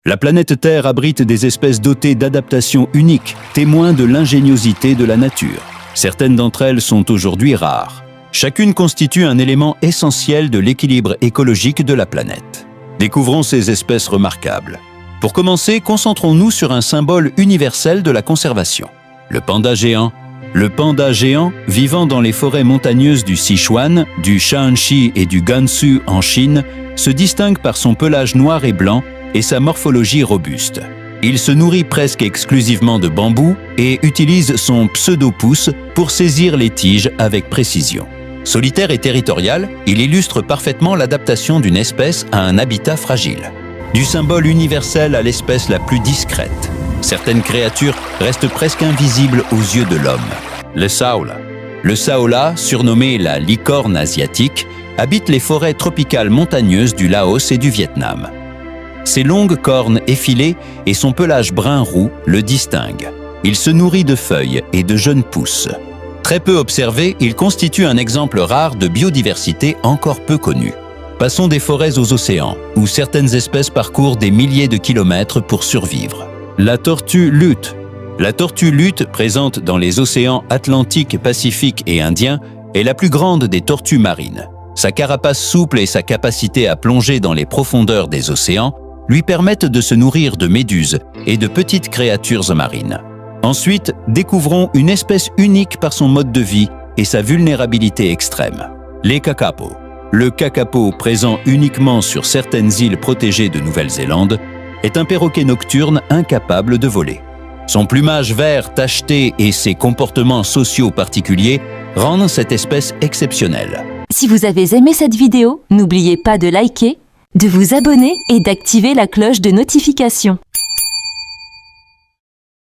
La planète Terre abrite des espèces dotées d'adaptations uniques, témoins de l'ingéniosité de la nature. Certaines d'entre elles sont aujourd'hui rares. Chacune constitue un élément essentiel de l'équilibre écologique de la planète. Découvrons ces espèces remarquables. Pour commencer, concentrons-nous sur un symbole universel de la conservation, le panda géant. Le panda géant, vivant dans les forêts montagneuses du Sichuan, du Shaanxi et du Gansu en Chine, se distingue par son pelage noir et blanc et sa morphologie robuste. Il se nourrit presque exclusivement de bambou et utilise son pseudopouce pour saisir les tiges avec précision. Solitaire et territorial, il illustre parfaitement l'adaptation d'une espèce à un habitat fragile. Du symbole universel à l'espèce la plus discrète, certaines créatures restent presque invisibles aux yeux de l'homme. Le saola. Le saola, surnommé la licorne asiatique, habite les forêts tropicales montagneuses du Laos et du Vietnam. Ses longues cornes effilées et son pelage brun-roux le distinguent. Il se nourrit de feuilles et de jeunes pousses. Très peu observé, il constitue un exemple rare de biodiversité encore peu connue. Passons des forêts aux océans, où certaines espèces parcourent des milliers de kilomètres pour survivre. La tortue luth. La tortue luth, présente dans les océans Atlantique, Pacifique et Indien, est la plus grande des tortues marines. Sa carapace souple et sa capacité à plonger dans les profondeurs des océans lui permettent de se nourrir de méduses et de petites créatures marines. Ensuite, découvrons une espèce unique par son mode de vie et sa vulnérabilité extrême, les kakapos. Le kakapo, présent uniquement sur certaines îles protégées de Nouvelle-Zélande, est un perroquet nocturne incapable de voler. Son plumage vert tacheté et ses comportements sociaux particuliers rendent cette espèce exceptionnelle. Si vous avez aimé cette vidéo, n'oubliez pas de liker, de vous abonner et d'activer la cloche de notification.